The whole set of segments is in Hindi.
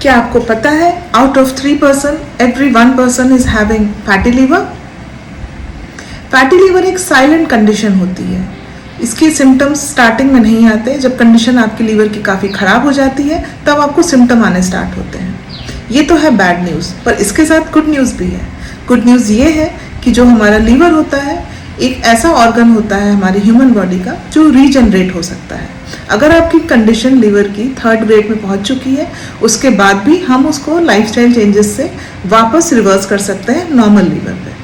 क्या आपको पता है out of 3 person every 1 person is having fatty liver? Fatty liver एक साइलेंट कंडीशन होती है। इसके सिम्टम्स स्टार्टिंग में नहीं आते। जब कंडीशन आपकी लीवर की काफ़ी ख़राब हो जाती है तब आपको सिम्टम आने स्टार्ट होते हैं। ये तो है बैड न्यूज़, पर इसके साथ गुड न्यूज़ भी है। गुड न्यूज़ ये है कि जो हमारा लीवर होता है एक ऐसा ऑर्गन होता है हमारी ह्यूमन बॉडी का जो रीजनरेट हो सकता है। अगर आपकी कंडीशन लीवर की 3rd ग्रेड में पहुंच चुकी है उसके बाद भी हम उसको लाइफस्टाइल चेंजेस से वापस रिवर्स कर सकते हैं नॉर्मल लीवर पे।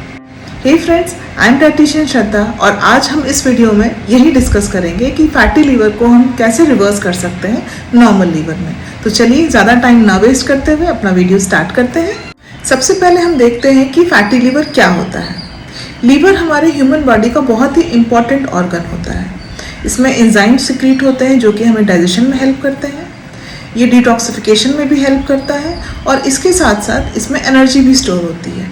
Hey friends, I am dietitian Shraddha और आज हम इस वीडियो में यही डिस्कस करेंगे कि फैटी लीवर को हम कैसे रिवर्स कर सकते हैं नॉर्मल लीवर में। तो चलिए ज़्यादा टाइम ना वेस्ट करते हुए अपना वीडियो स्टार्ट करते हैं। सबसे पहले हम देखते हैं कि फैटी लीवर क्या होता है। लीवर हमारे ह्यूमन बॉडी का बहुत ही इम्पॉर्टेंट ऑर्गन होता है। इसमें एंजाइम सिक्रीट होते हैं जो कि हमें डाइजेशन में हेल्प करते हैं। ये डिटॉक्सिफिकेशन में भी हेल्प करता है और इसके साथ साथ इसमें एनर्जी भी स्टोर होती है।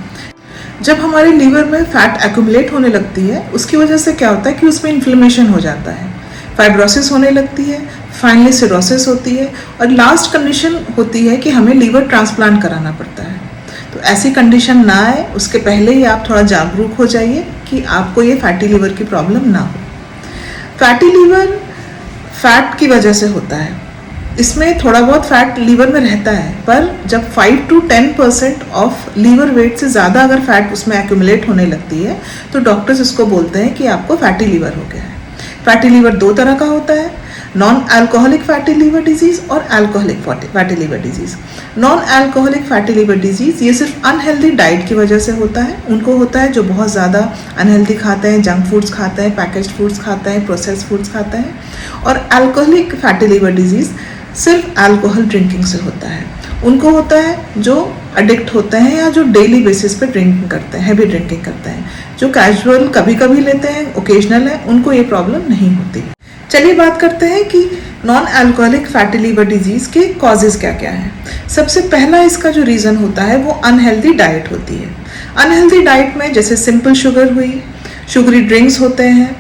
जब हमारे लीवर में फैट एक्यूमुलेट होने लगती है उसकी वजह से क्या होता है कि उसमें इन्फ्लेमेशन हो जाता है, फाइब्रोसिस होने लगती है, फाइनली सिरोसिस होती है और लास्ट कंडीशन होती है कि हमें लीवर ट्रांसप्लांट कराना पड़ता है। तो ऐसी कंडीशन ना आए उसके पहले ही आप थोड़ा जागरूक हो जाइए कि आपको ये फैटी लीवर की प्रॉब्लम ना हो। फैटी लीवर फैट की वजह से होता है। इसमें थोड़ा बहुत फैट लीवर में रहता है, पर जब 5 to 10% ऑफ लीवर वेट से ज़्यादा अगर फैट उसमें एक्यूमुलेट होने लगती है तो डॉक्टर्स इसको बोलते हैं कि आपको फैटी लीवर हो गया है। फैटी लीवर 2 तरह का होता है, non alcoholic fatty liver disease और alcoholic fatty liver disease. Non alcoholic fatty liver disease ये सिर्फ अनहेल्दी डाइट की वजह से होता है। उनको होता है जो बहुत ज़्यादा अनहेल्दी खाते हैं, जंक फूड्स खाते हैं, पैकेज्ड फूड्स खाते हैं, प्रोसेस्ड फूड्स खाते हैं। और अल्कोहलिक फैटी लीवर डिजीज़ सिर्फ अल्कोहल ड्रिंकिंग से होता है। उनको होता है जो एडिक्ट होते हैं या जो डेली बेसिस पे ड्रिंकिंग करते हैं, हैवी ड्रिंकिंग करते हैं। जो कैजुअल कभी कभी लेते हैं, ओकेजनल है, उनको ये प्रॉब्लम नहीं होती। चलिए बात करते हैं कि non alcoholic fatty liver disease के कॉजेज़ क्या क्या हैं। सबसे पहला इसका जो रीज़न होता है वो अनहेल्दी डाइट होती है। अनहेल्दी डाइट में जैसे सिंपल शुगर हुई, शुगरी ड्रिंक्स होते हैं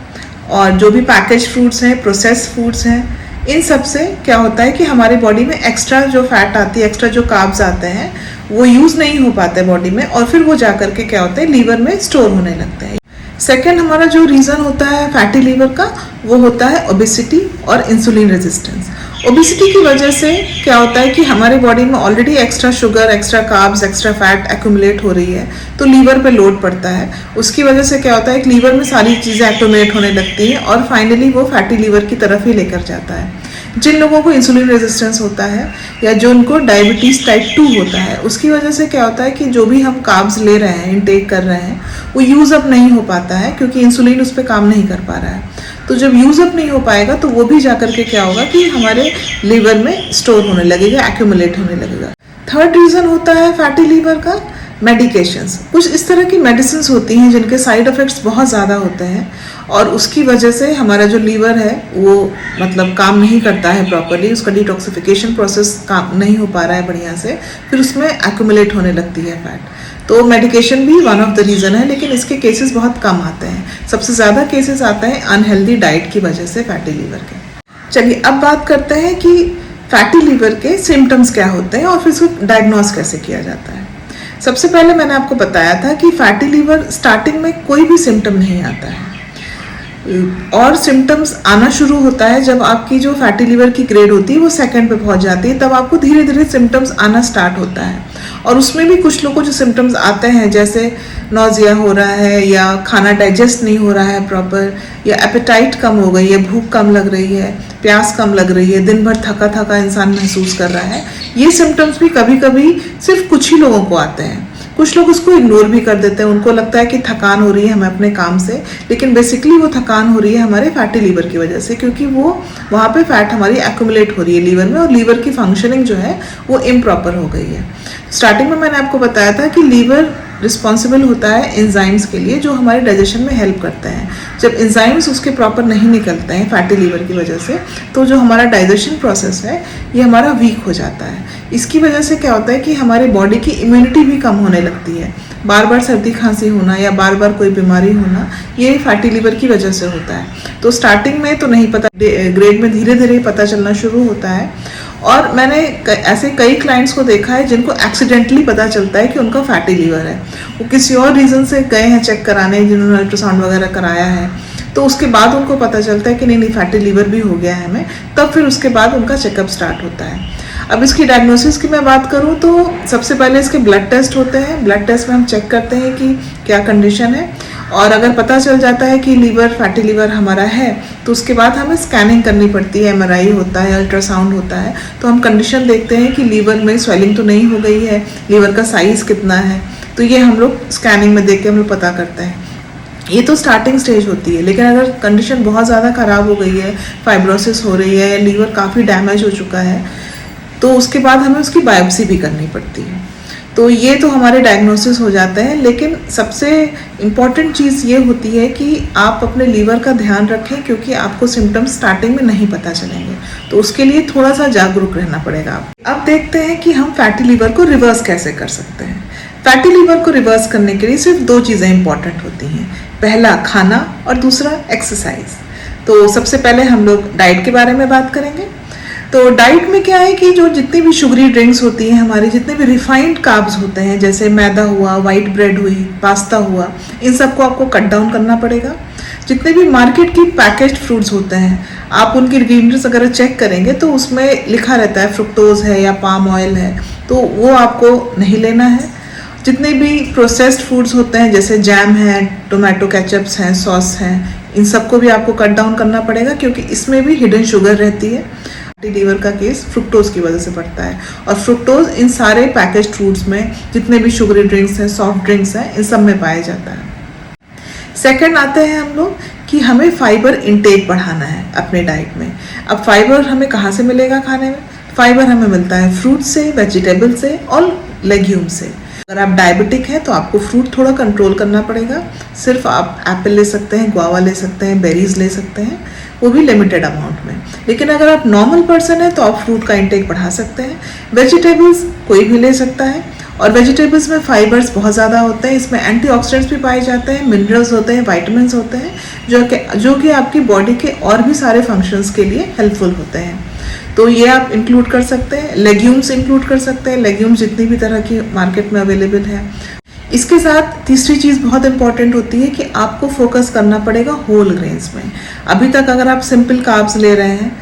और जो भी पैकेज फूड्स हैं, प्रोसेस्ड फूड्स हैं, इन सब से क्या होता है कि हमारी बॉडी में एक्स्ट्रा जो फैट आती है, एक्स्ट्रा जो कार्ब्स आते हैं वो यूज़ नहीं हो पाते बॉडी में और फिर वो जा करके क्या होता है लीवर में स्टोर होने लगते हैं। सेकेंड हमारा जो रीज़न होता है फैटी लीवर का वो होता है ओबेसिटी और इंसुलिन रेजिस्टेंस। ओबेसिटी की वजह से क्या होता है कि हमारे बॉडी में already extra sugar, extra carbs, extra fat accumulate हो रही है तो लीवर पे लोड पड़ता है। उसकी वजह से क्या होता है कि लीवर में सारी चीज़ें एक्यूमुलेट होने लगती हैं और फाइनली वो फैटी लीवर की तरफ ही लेकर जाता है। जिन लोगों को इंसुलिन रेजिस्टेंस होता है या जो उनको डायबिटीज़ टाइप 2 होता है उसकी वजह से क्या होता है कि जो भी हम कार्ब्स ले रहे हैं, इनटेक कर रहे हैं, वो यूज़ अप नहीं हो पाता है क्योंकि इंसुलिन उस पर काम नहीं कर पा रहा है। तो जब यूज़ अप नहीं हो पाएगा तो वो भी जा करके क्या होगा कि हमारे लीवर में स्टोर होने लगेगा, एक्यूमुलेट होने लगेगा। थर्ड रीज़न होता है फैटी लीवर का मेडिकेशंस। कुछ इस तरह की मेडिसिन होती हैं जिनके साइड इफ़ेक्ट्स बहुत ज़्यादा होते हैं और उसकी वजह से हमारा जो लीवर है वो मतलब काम नहीं करता है प्रॉपरली, उसका डिटॉक्सिफिकेशन प्रोसेस काम नहीं हो पा रहा है बढ़िया से, फिर उसमें एक्यूमुलेट होने लगती है फैट। तो मेडिकेशन भी वन ऑफ द रीज़न है, लेकिन इसके केसेस बहुत कम आते हैं। सबसे ज़्यादा केसेस आते हैं अनहेल्दी डाइट की वजह से फैटी लीवर के। चलिए अब बात करते हैं कि फैटी लीवर के सिम्टम्स क्या होते हैं और फिर इसको डायग्नोस कैसे किया जाता है। सबसे पहले मैंने आपको बताया था कि फैटी लीवर स्टार्टिंग में कोई भी सिम्टम नहीं आता है और सिम्टम्स आना शुरू होता है जब आपकी जो फैटी लीवर की ग्रेड होती है वो 2nd पे पहुंच जाती है, तब आपको धीरे धीरे सिम्टम्स आना स्टार्ट होता है। और उसमें भी कुछ लोगों को जो सिम्टम्स आते हैं जैसे नौजिया हो रहा है या खाना डाइजेस्ट नहीं हो रहा है प्रॉपर, या एपेटाइट कम हो गई है, भूख कम लग रही है, प्यास कम लग रही है, दिन भर थका थका इंसान महसूस कर रहा है, ये सिम्टम्स भी कभी कभी सिर्फ कुछ ही लोगों को आते हैं। कुछ लोग उसको इग्नोर भी कर देते हैं, उनको लगता है कि थकान हो रही है हमें अपने काम से, लेकिन बेसिकली वो थकान हो रही है हमारे फैटी लीवर की वजह से, क्योंकि वो वहाँ पे फैट हमारी एक्यूमुलेट हो रही है लीवर में और लीवर की फंक्शनिंग जो है वो इम्प्रॉपर हो गई है। स्टार्टिंग में मैंने आपको बताया था कि लीवर रिस्पॉन्सिबल होता है एंजाइम्स के लिए जो हमारे डाइजेशन में हेल्प करते हैं। जब एंजाइम्स उसके प्रॉपर नहीं निकलते हैं फैटी लीवर की वजह से तो जो हमारा डाइजेशन प्रोसेस है ये हमारा वीक हो जाता है। इसकी वजह से क्या होता है कि हमारे बॉडी की इम्यूनिटी भी कम होने लगती है। बार बार सर्दी खांसी होना या बार बार कोई बीमारी होना ये फैटी लीवर की वजह से होता है। तो स्टार्टिंग में तो नहीं पता, ग्रेड में धीरे धीरे पता चलना शुरू होता है और मैंने ऐसे कई क्लाइंट्स को देखा है जिनको एक्सीडेंटली पता चलता है कि उनका फैटी लीवर है। वो किसी और रीज़न से गए हैं चेक कराने, जिन्होंने अल्ट्रासाउंड वगैरह कराया है, तो उसके बाद उनको पता चलता है कि नहीं फैटी लीवर भी हो गया है हमें, तब फिर उसके बाद उनका चेकअप स्टार्ट होता है। अब इसकी डायग्नोसिस की मैं बात करूं तो सबसे पहले इसके ब्लड टेस्ट होते हैं। ब्लड टेस्ट में हम चेक करते हैं कि क्या कंडीशन है, और अगर पता चल जाता है कि लीवर फैटी लीवर हमारा है तो उसके बाद हमें स्कैनिंग करनी पड़ती है, एमआरआई होता है, अल्ट्रासाउंड होता है, तो हम कंडीशन देखते हैं कि लीवर में स्वेलिंग तो नहीं हो गई है, लीवर का साइज़ कितना है, तो ये हम लोग स्कैनिंग में देख के हम लोग पता करते हैं। ये तो स्टार्टिंग स्टेज होती है, लेकिन अगर कंडीशन बहुत ज़्यादा ख़राब हो गई है, फाइब्रोसिस हो रही है या लीवर काफ़ी डैमेज हो चुका है, तो उसके बाद हमें उसकी बायोप्सी भी करनी पड़ती है। तो ये तो हमारे डायग्नोसिस हो जाते हैं, लेकिन सबसे इम्पॉर्टेंट चीज़ ये होती है कि आप अपने लीवर का ध्यान रखें, क्योंकि आपको सिम्टम्स स्टार्टिंग में नहीं पता चलेंगे, तो उसके लिए थोड़ा सा जागरूक रहना पड़ेगा। अब देखते हैं कि हम फैटी लीवर को रिवर्स कैसे कर सकते हैं। फैटी लीवर को रिवर्स करने के लिए सिर्फ 2 चीज़ें इंपॉर्टेंट होती हैं, पहला खाना और दूसरा एक्सरसाइज। तो सबसे पहले हम लोग डाइट के बारे में बात करेंगे। तो डाइट में क्या है कि जो जितनी भी शुगरी ड्रिंक्स होती हैं हमारी, जितने भी रिफाइंड कार्ब्स होते हैं, जैसे मैदा हुआ, वाइट ब्रेड हुई, पास्ता हुआ, इन सबको आपको कट डाउन करना पड़ेगा। जितने भी मार्केट की पैकेज्ड फ्रूट्स होते हैं, आप उनकी इंग्रेडिएंट्स अगर चेक करेंगे तो उसमें लिखा रहता है फ्रुक्टोज है या पाम ऑयल है, तो वो आपको नहीं लेना है। जितने भी प्रोसेस्ड फूड्स होते हैं जैसे जैम है, टोमेटो केचप्स हैं, सॉस हैं, इन सबको भी आपको कट डाउन करना पड़ेगा, क्योंकि इसमें भी हिडन शुगर रहती है। फैटी लीवर का केस फ्रुक्टोज की वजह से बढ़ता है, और फ्रुक्टोज इन सारे पैकेज्ड फूड्स में, जितने भी शुगरी ड्रिंक्स हैं, सॉफ्ट ड्रिंक्स हैं, इन सब में पाया जाता है। सेकंड आते हैं हम लोग कि हमें फाइबर इंटेक बढ़ाना है अपने डाइट में। अब फाइबर हमें कहाँ से मिलेगा खाने में? फाइबर हमें मिलता है फ्रूट से, वेजिटेबल से और लेग्यूम से। अगर आप डायबिटिक हैं तो आपको फ्रूट थोड़ा कंट्रोल करना पड़ेगा, सिर्फ आप एप्पल ले सकते हैं, गुआवा ले सकते हैं, बेरीज ले सकते हैं, वो भी लिमिटेड अमाउंट में। लेकिन अगर आप नॉर्मल पर्सन है तो आप फ्रूट का इंटेक बढ़ा सकते हैं। वेजिटेबल्स कोई भी ले सकता है, और वेजिटेबल्स में फाइबर्स बहुत ज़्यादा होते हैं, इसमें एंटीऑक्सीडेंट्स भी पाए जाते हैं, मिनरल्स होते हैं, विटामिन्स होते हैं, जो कि आपकी बॉडी के और भी सारे फंक्शंस के लिए हेल्पफुल होते हैं। तो ये आप इंक्लूड कर सकते हैं। लेग्यूम्स इंक्लूड कर सकते हैं, लेग्यूम्स जितनी भी तरह की मार्केट में अवेलेबल है। इसके साथ तीसरी चीज़ बहुत इंपॉर्टेंट होती है कि आपको फोकस करना पड़ेगा होल ग्रेन्स में। अभी तक अगर आप सिंपल कार्ब्स ले रहे हैं,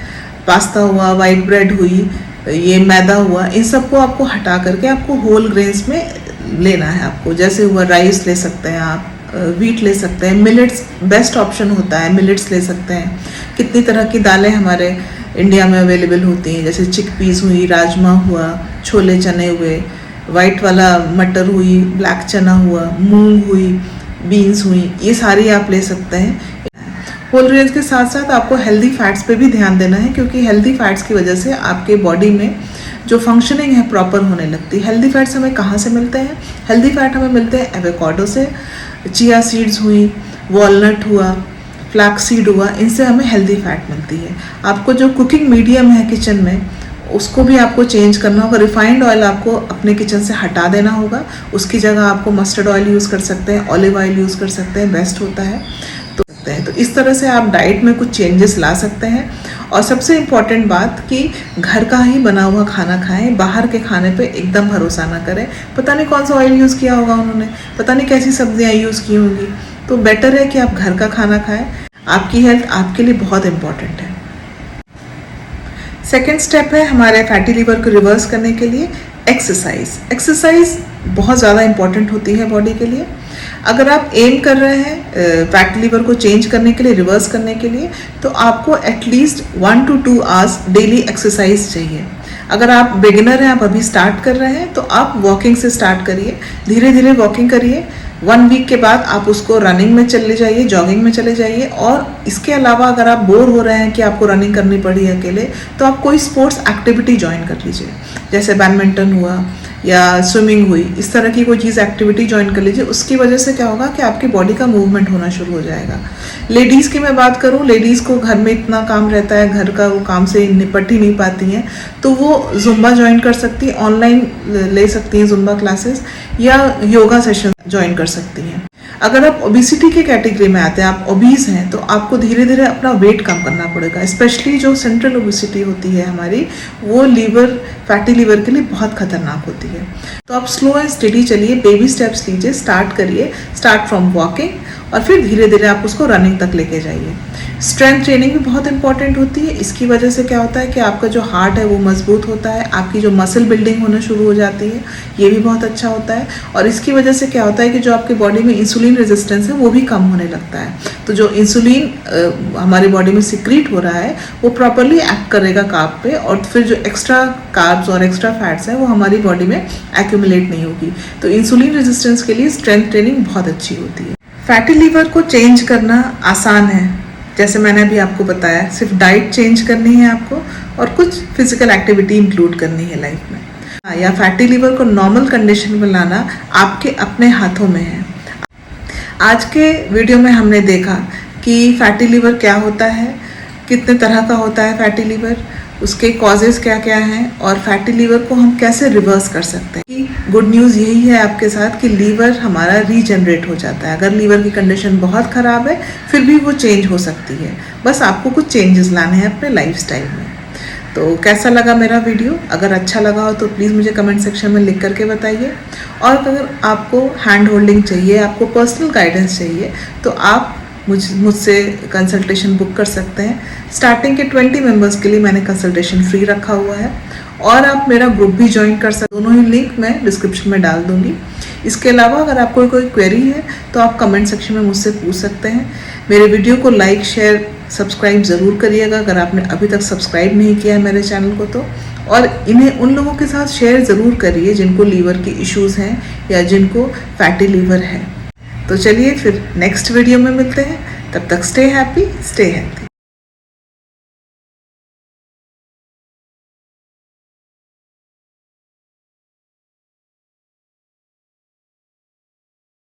पास्ता हुआ, वाइट ब्रेड हुई, ये मैदा हुआ, इन सबको आपको हटा करके आपको होल ग्रेन्स में लेना है। आपको जैसे हुआ राइस ले सकते हैं, आप वीट ले सकते हैं, मिलेट्स बेस्ट ऑप्शन होता है, मिलेट्स ले सकते हैं। कितनी तरह की दालें हमारे इंडिया में अवेलेबल होती हैं, जैसे चिकपीस हुई, राजमा हुआ, छोले चने हुए, वाइट वाला मटर हुई, ब्लैक चना हुआ, मूंग हुई, बीन्स हुई, ये सारी आप ले सकते हैं। होल ग्रेन्स के साथ साथ आपको हेल्दी फैट्स पे भी ध्यान देना है, क्योंकि हेल्दी फैट्स की वजह से आपके बॉडी में जो फंक्शनिंग है प्रॉपर होने लगती है। हेल्दी फैट्स हमें कहाँ से मिलते हैं? हेल्दी फैट हमें मिलते हैं एवोकाडो से, चिया सीड्स हुई, वॉलनट हुआ, फ्लैक्स सीड हुआ, इनसे हमें हेल्दी फैट मिलती है। आपको जो कुकिंग मीडियम है किचन में, उसको भी आपको चेंज करना होगा। रिफाइंड ऑयल आपको अपने किचन से हटा देना होगा, उसकी जगह आपको मस्टर्ड ऑयल यूज़ कर सकते हैं, ऑलिव ऑयल यूज़ कर सकते हैं, बेस्ट होता है। तो इस तरह से आप डाइट में कुछ चेंजेस ला सकते हैं। और सबसे इम्पॉर्टेंट बात कि घर का ही बना हुआ खाना खाएं, बाहर के खाने पे एकदम भरोसा ना करें। पता नहीं कौन सा ऑयल यूज़ किया होगा उन्होंने, पता नहीं कैसी सब्जियां यूज़ की होंगी। तो बेटर है कि आप घर का खाना खाएं। आपकी हेल्थ आपके लिए बहुत इम्पॉर्टेंट है। सेकेंड स्टेप है हमारे फैटी लीवर को रिवर्स करने के लिए एक्सरसाइज। एक्सरसाइज बहुत ज़्यादा इम्पॉर्टेंट होती है बॉडी के लिए। अगर आप एम कर रहे हैं फैटी लीवर को चेंज करने के लिए, रिवर्स करने के लिए, तो आपको at least 1 to 2 hours daily exercise चाहिए। अगर आप बिगिनर हैं, आप अभी स्टार्ट कर रहे हैं, तो आप वॉकिंग से स्टार्ट करिए, धीरे धीरे वॉकिंग करिए। 1 वीक के बाद आप उसको रनिंग में चले जाइए, जॉगिंग में चले जाइए। और इसके अलावा अगर आप बोर हो रहे हैं कि आपको रनिंग करनी पड़ी है अकेले, तो आप कोई स्पोर्ट्स एक्टिविटी ज्वाइन कर लीजिए, जैसे बैडमिंटन हुआ या स्विमिंग हुई, इस तरह की कोई चीज़ एक्टिविटी ज्वाइन कर लीजिए। उसकी वजह से क्या होगा कि आपकी बॉडी का मूवमेंट होना शुरू हो जाएगा। लेडीज़ की मैं बात करूँ, लेडीज़ को घर में इतना काम रहता है, घर का वो काम से निपट ही नहीं पाती हैं, तो वो जुम्बा ज्वाइन कर सकती हैं, ऑनलाइन ले सकती हैं जुम्बा क्लासेस, या योगा सेशन ज्वाइन कर सकती हैं। अगर आप ओबिसिटी के कैटेगरी में आते हैं, आप ओबीज हैं, तो आपको धीरे धीरे अपना वेट कम करना पड़ेगा। स्पेशली जो सेंट्रल ओबिसिटी होती है हमारी, वो लीवर, फैटी लीवर के लिए बहुत खतरनाक होती है। तो आप स्लो एंड स्टेडी चलिए, बेबी स्टेप्स लीजिए, स्टार्ट करिए, स्टार्ट फ्रॉम वॉकिंग, और फिर धीरे धीरे आप उसको रनिंग तक लेके जाइए। स्ट्रेंथ ट्रेनिंग भी बहुत इंपॉर्टेंट होती है। इसकी वजह से क्या होता है कि आपका जो हार्ट है वो मजबूत होता है, आपकी जो मसल बिल्डिंग होना शुरू हो जाती है, ये भी बहुत अच्छा होता है। और इसकी वजह से क्या होता है कि जो आपके बॉडी में इंसुलिन रेजिस्टेंस है वो भी कम होने लगता है। तो जो इंसुलिन हमारे बॉडी में सिक्रीट हो रहा है वो प्रॉपरली एक्ट करेगा कार्ब पे, और फिर जो एक्स्ट्रा कार्ब्स और एक्स्ट्रा फैट्स हैं वो हमारी बॉडी में एक्यूमुलेट नहीं होगी। तो इंसुलिन रेजिस्टेंस के लिए स्ट्रेंथ ट्रेनिंग बहुत अच्छी होती है। फैटी लीवर को चेंज करना आसान है, जैसे मैंने अभी आपको बताया, सिर्फ डाइट चेंज करनी है आपको और कुछ फिजिकल एक्टिविटी इंक्लूड करनी है लाइफ में। या फैटी लीवर को नॉर्मल कंडीशन में लाना आपके अपने हाथों में है। आज के वीडियो में हमने देखा कि फैटी लीवर क्या होता है, कितने तरह का होता है फैटी लीवर, उसके कॉजेज़ क्या क्या हैं, और फैटी लीवर को हम कैसे रिवर्स कर सकते हैं। गुड न्यूज़ यही है आपके साथ कि लीवर हमारा रीजनरेट हो जाता है। अगर लीवर की कंडीशन बहुत ख़राब है फिर भी वो चेंज हो सकती है, बस आपको कुछ चेंजेस लाने हैं अपने लाइफस्टाइल में। तो कैसा लगा मेरा वीडियो? अगर अच्छा लगा हो तो प्लीज़ मुझे कमेंट सेक्शन में लिख करके बताइए। और अगर आपको हैंड होल्डिंग चाहिए, आपको पर्सनल गाइडेंस चाहिए, तो आप मुझसे कंसल्टेशन बुक कर सकते हैं। स्टार्टिंग के 20 मेंबर्स के लिए मैंने कंसल्टेशन फ्री रखा हुआ है, और आप मेरा ग्रुप भी ज्वाइन कर सकते हैं। दोनों ही लिंक मैं डिस्क्रिप्शन में डाल दूंगी। इसके अलावा अगर आपको कोई क्वेरी है तो आप कमेंट सेक्शन में मुझसे पूछ सकते हैं। मेरे वीडियो को लाइक, शेयर, सब्सक्राइब ज़रूर करिएगा अगर आपने अभी तक सब्सक्राइब नहीं किया है मेरे चैनल को तो। और इन्हें उन लोगों के साथ शेयर ज़रूर करिए जिनको लीवर के इश्यूज़ हैं या जिनको फैटी लीवर है। तो चलिए फिर नेक्स्ट वीडियो में मिलते हैं। तब तक स्टे हैप्पी, स्टे हेल्थी।